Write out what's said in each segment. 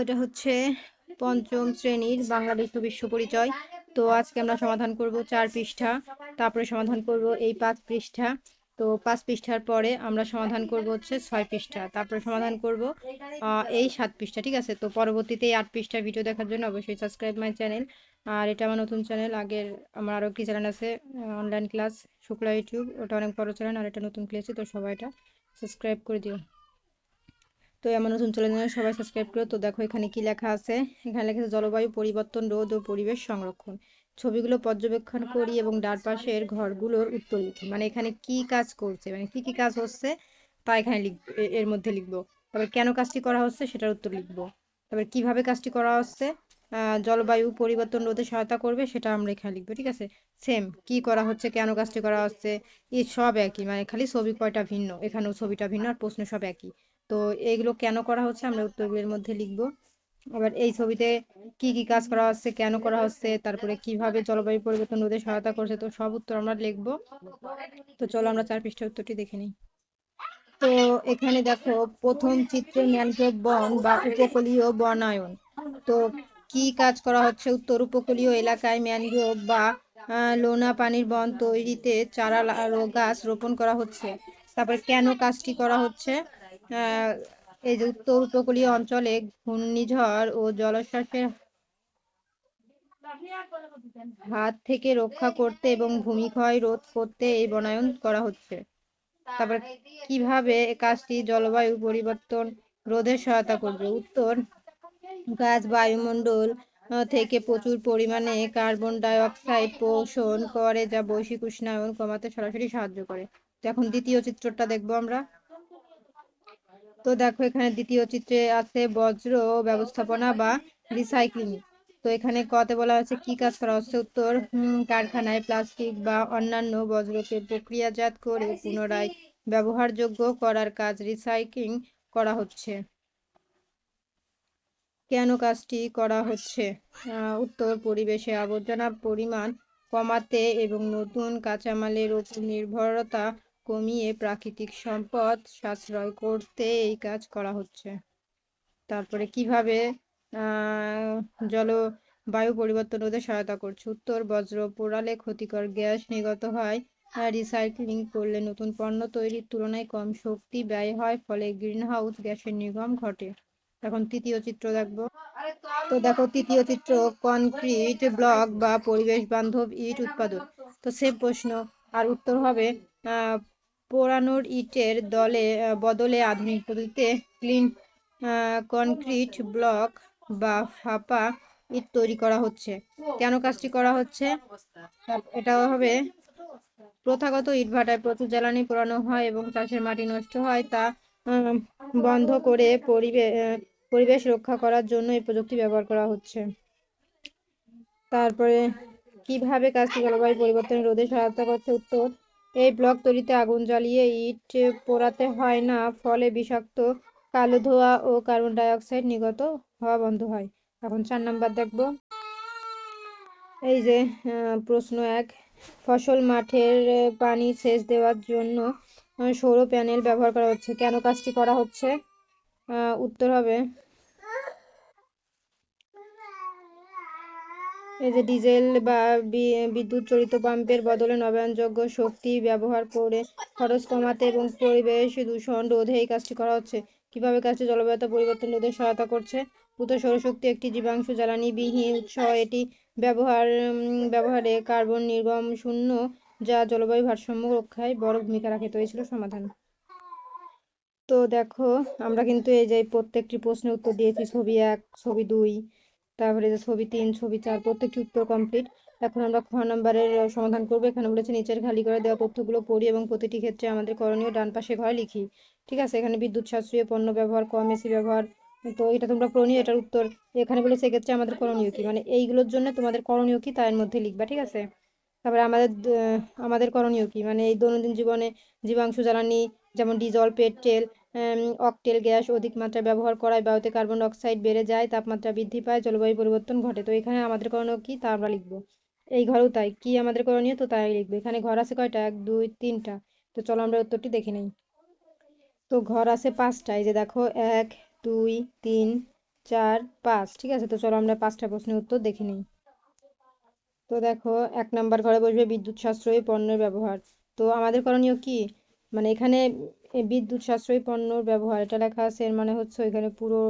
এটা হচ্ছে পঞ্চম শ্রেণীর বাংলাদেশ ও বিশ্ব পরিচয়। তো আজকে আমরা সমাধান করব 4 পৃষ্ঠা, তারপরে সমাধান করব এই 5 পৃষ্ঠা। তো 5 পৃষ্ঠার পরে আমরা সমাধান করব হচ্ছে 6 পৃষ্ঠা, তারপরে সমাধান করব এই 7 পৃষ্ঠা। ঠিক আছে, তো পরবর্তীতে এই 8 পৃষ্ঠার ভিডিও দেখার জন্য অবশ্যই সাবস্ক্রাইব মাই চ্যানেল। আর এটা আমার নতুন চ্যানেল, আগের আমার আরও একটি চ্যানেল আছে অনলাইন ক্লাস শুক্লা ইউটিউব, ওটা অনেক বড় চ্যানেল, আর এটা নতুন খুলেছি, তো সবাই এটা সাবস্ক্রাইব করে দিও। তো আমার নতুন চ্যানেলে সবাই সাবস্ক্রাইব করো। তো দেখো এখানে কি লেখা আছে, এখানে লেখা আছে জলবায়ু পরিবর্তন রোধ ও পরিবেশ সংরক্ষণ। ছবিগুলো পর্যবেক্ষণ করি এবং ডান পাশের ঘরগুলোর উত্তর লিখি। মানে এখানে কি কাজ করছে, মানে কি কি কাজ হচ্ছে তা এখানে এর মধ্যে লিখবো। তারপর কেন কাজটি করা হচ্ছে সেটার উত্তর লিখবো। তারপর কিভাবে কাজটি করা হচ্ছে, জলবায়ু পরিবর্তন রোধে সহায়তা করবে, সেটা আমরা এখানে লিখবো। ঠিক আছে, সেম কি করা হচ্ছে, কেন কাজটি করা হচ্ছে, এই সব একই, মানে খালি ছবি কয়টা ভিন্ন, এখানেও ছবিটা ভিন্ন আর প্রশ্ন সব একই। তো এইগুলো কেন করা হচ্ছে আমরা উত্তরগুলোর মধ্যে লিখবো। আবার এই ছবিতে কি কি কাজ করা হচ্ছে, কেন করা হচ্ছে, তারপরে কিভাবে জলবায়ু পরিবর্তন রোধে সহায়তা করছে, তো সব উত্তর আমরা লিখবো। তো চলো আমরা 4 পৃষ্ঠার উত্তরটি দেখে নিই। তো এখানে দেখো প্রথম চিত্রে ম্যানগ্রোভ বন বা উপকূলীয় বনায়ন। তো কি কাজ করা হচ্ছে, উত্তর উপকূলীয় এলাকায় ম্যানগ্রোভ বা লোনা পানির বন তৈরিতে চারা গাছ রোপণ করা হচ্ছে। তারপরে কেন কাজটি করা হচ্ছে, আহ এই যে উত্তর উপকূলীয় অঞ্চলে ঘূর্ণিঝড় ও জলোচ্ছ্বাসের হাত থেকে রক্ষা করতে এবং ভূমিক্ষয় রোধ করতে এই বনায়ন করা হচ্ছে। তারপর কিভাবে কাজটি জলবায়ু পরিবর্তন রোধে সহায়তা করবে, উত্তর গাছ বায়ুমণ্ডল থেকে প্রচুর পরিমাণে কার্বন ডাই অক্সাইড শোষণ করে, যা বৈশ্বিক উষ্ণায়ন কমাতে সরাসরি সাহায্য করে। তো এখন দ্বিতীয় চিত্রটা দেখবো আমরা। তো দেখো এখানে দ্বিতীয় চিত্রে আছে বজ্র ব্যবস্থাপনা বা রিসাইক্লিং। তো এখানে কতে বলা হচ্ছে কি কাজ করা হচ্ছে, উত্তর কারখানায় প্লাস্টিক বা অন্যান্য বজ্রকে প্রক্রিয়াজাত করে পুনরায় ব্যবহারযোগ্য করার কাজ রিসাইক্লিং করা হচ্ছে। কেন কাজটি করা হচ্ছে, উত্তর পরিবেশে আবর্জনার পরিমাণ কমাতে এবং নতুন কাঁচামালের উপর নির্ভরতা কমিয়ে প্রাকৃতিক সম্পদ সাশ্রয় করতে এই কাজ করা হচ্ছে। তারপরে কিভাবে জলবায়ু পরিবর্তন রোধে সহায়তা করছে, উত্তর বজ্র পোড়ালে ক্ষতিকর গ্যাস নির্গত হয়, রিসাইক্লিং করলে নতুন পণ্য তৈরির তুলনায় কম শক্তি ব্যয় হয়, ফলে গ্রিনহাউস গ্যাসের নির্গমন ঘটে। এখন তৃতীয় চিত্র দেখবো। তো দেখো তৃতীয় চিত্র কনক্রিট ব্লক বা পরিবেশ বান্ধব ইট উৎপাদন। তো সেম প্রশ্ন, আর উত্তর হবে পোড়ানোর ইটের বদলে আধুনিক পদ্ধতিতে ক্লিন কনক্রিট ব্লক বা ফাঁপা ইট তৈরি করা হচ্ছে। কেন কাজটি করা হচ্ছে, এটা হবে প্রথাগত ইটভাটায় প্রচুর জ্বালানি পোড়ানো হয় এবং চাষের মাটি নষ্ট হয়, তা বন্ধ করে পরিবেশ রক্ষা করার জন্য এই প্রযুক্তি ব্যবহার করা হচ্ছে। তারপরে কিভাবে কাজটি জলবায়ু পরিবর্তন রোধে সহায়তা করছে, উত্তর এই ব্লক তৈরিতে আগুন জ্বালিয়ে ইট পোড়াতে হয় না, ফলে বিষাক্ত কালো ধোঁয়া ও কার্বন ডাই অক্সাইড নির্গত হওয়া বন্ধ হয়। এখন 4 নাম্বার দেখবো। এই যে প্রশ্ন 1, ফসল মাঠের পানি সেচ দেওয়ার জন্য সৌর প্যানেল ব্যবহার করা হচ্ছে। কেন কাজটি করা হচ্ছে, উত্তর হবে এই যে ডিজেল বা বিদ্যুৎ চালিত পাম্পের বদলে নবায়নযোগ্য শক্তি ব্যবহার করে খরচ কমাতে এবং পরিবেশ দূষণ রোধে এই কাজটি করা হচ্ছে। কিভাবে কাজটি জলবায়ু পরিবর্তন রোধে সহায়তা করছে, উত্তর সৌরশক্তি একটি জীবাশ্ম জ্বালানি বিহীন উৎস, এটি ব্যবহারে কার্বন নির্গমন শূন্য, যা জলবায়ু ভারসাম্য রক্ষায় বড় ভূমিকা রাখে। তো এই ছিল সমাধান। তো দেখো আমরা কিন্তু এই যে প্রত্যেকটি প্রশ্নের উত্তর দিয়েছি, ছবি 1, ছবি 2, তারপরে যে ছবি 3, ছবি 4, প্রত্যেকটি উত্তর কমপ্লিট। এখন আমরা খ নাম্বারের সমাধান করবো। এখানে বলেছে নিচের খালি করে দেওয়া তথ্যগুলো পড়ি এবং প্রতিটি ক্ষেত্রে আমাদের করণীয় ডান পাশে ঘরে লিখি। ঠিক আছে, এখানে বিদ্যুৎ সাশ্রয়ী পণ্য ব্যবহার, কম এসি ব্যবহার, তো এটা তোমরা করণীয়, এটার উত্তর এখানে বলেছে এক্ষেত্রে আমাদের করণীয় কি, মানে এইগুলোর জন্য তোমাদের করণীয় কি তার মধ্যে লিখবা। ঠিক আছে, তারপরে আমাদের করণীয় কি, মানে এই দৈনন্দিন জীবনে জীবাশ্ম জ্বালানি যেমন ডিজেল, পেট্রোল, অকটেল গ্যাস অধিক মাত্রায় ব্যবহার করায় বায়ুতে কার্বন ডাই অক্সাইড বেড়ে যায়, তাপমাত্রা বৃদ্ধি পায়, জলবায়ু পরিবর্তন ঘটে। তো এখানে আমাদের করণীয় কি তা আমরা লিখবো। এই ঘরেও তাই, কি আমাদের করণীয় তো তাই লিখবো। এখানে ঘর আছে কয়টা, 1, 2, 3টা। তো চলো আমরা উত্তরটি দেখে নিই। তো ঘর আছে 5টা, এই যে দেখো 1, 2, 3, 4, 5। ঠিক আছে, তো চলো আমরা 5টা প্রশ্নের উত্তর দেখে নিই। তো দেখো, 1 নাম্বার ঘরে বসবে বিদ্যুৎ সাশ্রয়ী পণ্যের ব্যবহার। তো আমাদের করণীয় কি, মানে এখানে বিদ্যুৎ সাশ্রয়ী পণ্যর ব্যবহার এটা লেখা আছে, এর মানে হচ্ছে এখানে পুরো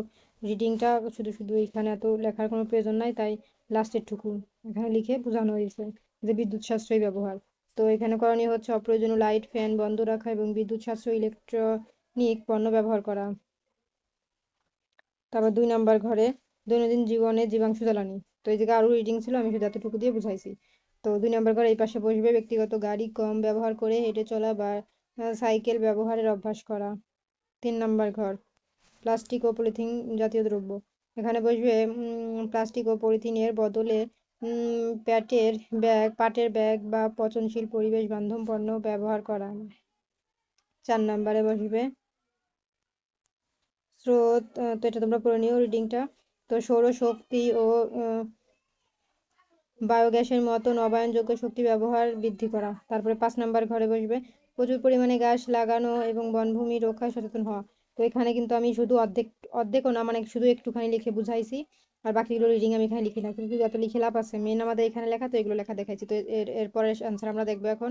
রিডিংটা শুধু শুধু এখানে এত লেখার কোনো প্রয়োজন নাই, তাই লাস্টের টুকু এখানে লিখে বোঝানো হয়েছে যে বিদ্যুৎ সাশ্রয়ী ব্যবহার। তো এখানে করণীয় হচ্ছে অপ্রয়োজনীয় লাইট ফ্যান বন্ধ রাখা এবং বিদ্যুৎ সাশ্রয়ী ইলেকট্রনিক পণ্য ব্যবহার করা। তারপর 2 নাম্বার ঘরে দৈনন্দিন জীবনে জীবাশ্ম জ্বালানি। তো এই জায়গায় আরো রিডিং ছিল, আমি শুধু এতটুকু দিয়ে বুঝাইছি। তো 2 নাম্বার ঘরে এই পাশে বসবে ব্যক্তিগত গাড়ি কম ব্যবহার করে হেঁটে চলা বা সাইকেল ব্যবহারের অভ্যাস করা। 3 নাম্বার ঘর প্লাস্টিক ও পলিথিন জাতীয় দ্রব্য। এখানে বসবে প্লাস্টিক ও পলিথিনের বদলে পাটের ব্যাগ বা পচনশীল পরিবেশ বান্ধব পণ্য ব্যবহার করা। 4 নাম্বারে বসবে স্রোত, তো এটা তোমরা পড়ে নিও রিডিংটা। তো সৌরশক্তি ও বায়োগ্যাসের মতো নবায়নযোগ্য শক্তি ব্যবহার বৃদ্ধি করা। তারপরে 5 নাম্বার ঘরে বসবে প্রচুর পরিমাণে গাছ লাগানো এবং বনভূমি রক্ষায় সচেতন হওয়া। তো এখানে কিন্তু আমি শুধু অর্ধেকও না, মানে শুধু একটুখানি লিখে বুঝাইছি, আর বাকিগুলো রিডিং আমি এখানে লিখি না, কিন্তু এত লিখে লাভ আছে, মেন আমাদের এখানে লেখা, তো এগুলো লেখা দেখাইছি। তো এরপরের অ্যান্সার আমরা দেখবো এখন।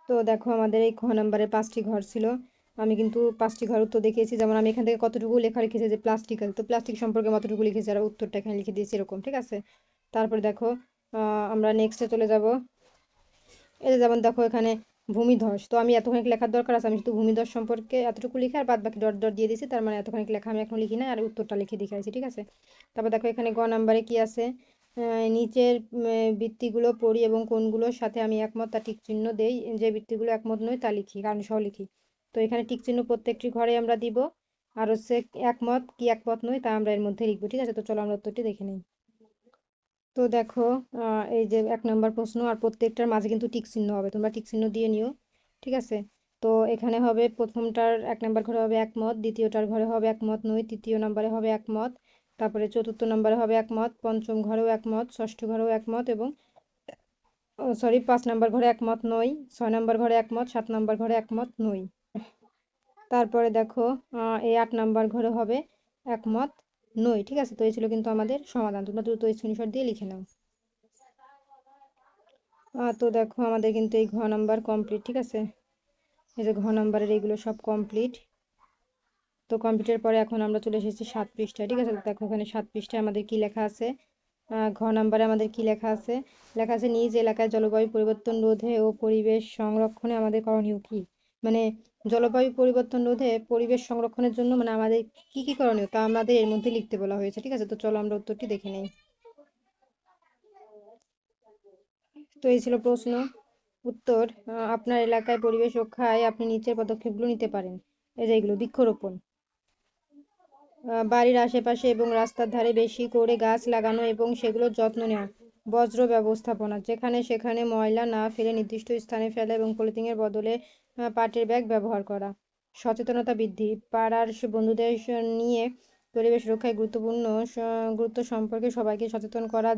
তো দেখো, আমাদের এই খ নাম্বারে 5টি ঘর ছিল, আমি কিন্তু 5টি ঘর উত্তর দেখিয়েছি। যেমন আমি এখান থেকে কতটুকু লেখা রেখেছি যে প্লাস্টিক, তো প্লাস্টিক সম্পর্কে কতটুকু লিখেছি আর উত্তরটা এখানে লিখে দিয়েছি এরকম, ঠিক আছে। তারপরে দেখো, আমরা নেক্সটে চলে যাব। এই যে যেমন দেখো এখানে ভূমিধস, তো আমি এতখানি লেখার দরকার আছে, আমি শুধু ভূমিধস সম্পর্কে এতটুকু লিখে আর বাদ বাকি ডট ডট দিয়ে দিয়েছি, তার মানে এতখানি লেখা আমি এখন লিখি না, আর উত্তরটা লিখে দেখাইছি, ঠিক আছে। তারপর দেখো এখানে গ নাম্বারে কি আছে, নিচের বৃত্তিগুলো পড়ি এবং কোনগুলোর সাথে আমি একমত তা টিক চিহ্ন দেই, যে বৃত্তিগুলো একমত নয় তা লিখি, কারণ সহ লিখি। তো এখানে টিক চিহ্ন প্রত্যেকটি ঘরে আমরা দিব, আর হচ্ছে একমত কি একমত নয় তা আমরা এর মধ্যে লিখবো, ঠিক আছে। তো চলো আমরা উত্তরটি দেখে নিই। তো দেখো, এই যে 1 নাম্বার প্রশ্ন, আর প্রত্যেকটার মাঝে কিন্তু টিক চিহ্ন হবে, তোমরা টিক চিহ্ন দিয়ে নিও, ঠিক আছে। তো এখানে হবে প্রথমটার 1 নাম্বার ঘরে হবে একমত, দ্বিতীয়টার ঘরে হবে একমত নই, তৃতীয় নাম্বারে হবে একমত, তারপরে চতুর্থ নাম্বারে হবে একমত, পঞ্চম ঘরেও একমত, ষষ্ঠ ঘরেও একমত, এবং সরি 5 নাম্বার ঘরে একমত নই, 6 নাম্বার ঘরে একমত, 7 নাম্বার ঘরে একমত নই। তারপরে দেখো, এই 8 নাম্বার ঘরে হবে একমত নই, ঠিক আছে। তো এই ছিল কিন্তু আমাদের সমাধান, তোমরা দ্রুত স্ক্রিনশট দিয়ে লিখে নাও। তো দেখো, আমাদের কিন্তু এই ঘ নাম্বার কমপ্লিট, ঠিক আছে। এই যে ঘ নাম্বারের এইগুলো সব কমপ্লিট। তো কমপ্লিটের পরে এখন আমরা চলে এসেছি 7 পৃষ্ঠায়, ঠিক আছে। তো দেখো এখানে 7 পৃষ্ঠায় আমাদের কি লেখা আছে। ঘ নাম্বারে আমাদের কি লেখা আছে, লেখা আছে নিজ এলাকায় জলবায়ু পরিবর্তন রোধে ও পরিবেশ সংরক্ষণে আমাদের করণীয় কি। মানে জলবায়ু পরিবর্তন রোধে পরিবেশ সংরক্ষণের জন্য মানে আমাদের কি কি করণীয় তা আমাদের এর মধ্যে লিখতে বলা হয়েছে, ঠিক আছে। তো চলো আমরা উত্তরটি দেখে নেই। তো এই ছিল প্রশ্ন। উত্তর, আপনার এলাকায় পরিবেশ রক্ষায় আপনি নিচের পদক্ষেপগুলো নিতে পারেন। এই যে এগুলো: বৃক্ষরোপণ, বাড়ির আশেপাশে এবং রাস্তার ধারে বেশি করে গাছ লাগানো এবং সেগুলোর যত্ন নেওয়া। বজ্র ব্যবস্থাপনা, যেখানে সেখানে ময়লা না ফেলে নির্দিষ্ট স্থানে ফেলা এবং পলিথিনের বদলে পাটের ব্যাগ ব্যবহার করা। সচেতনতা বৃদ্ধি, পাড়ার বন্ধুদের নিয়ে পরিবেশ রক্ষায় গুরুত্ব সম্পর্কে সবাইকে সচেতন করা।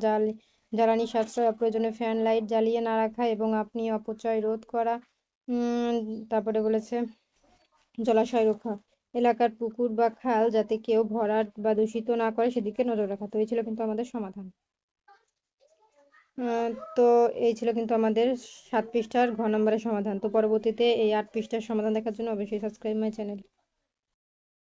জ্বালানি সাশ্রয়, অপ্রয়োজনীয় ফ্যান লাইট জ্বালিয়ে না রাখা এবং আপনি অপচয় রোধ করা। উম, তারপরে বলেছে জলাশয় রক্ষা, এলাকার পুকুর বা খাল যাতে কেউ ভরাট বা দূষিত না করে সেদিকে নজর রাখা। তো এই ছিল কিন্তু আমাদের সমাধান। আহ, তো এই ছিল কিন্তু আমাদের 7 পৃষ্ঠার ঘ নম্বরের সমাধান। তো পরবর্তীতে এই 8 পৃষ্ঠার সমাধান দেখার জন্য অবশ্যই সাবস্ক্রাইব মাই চ্যানেল।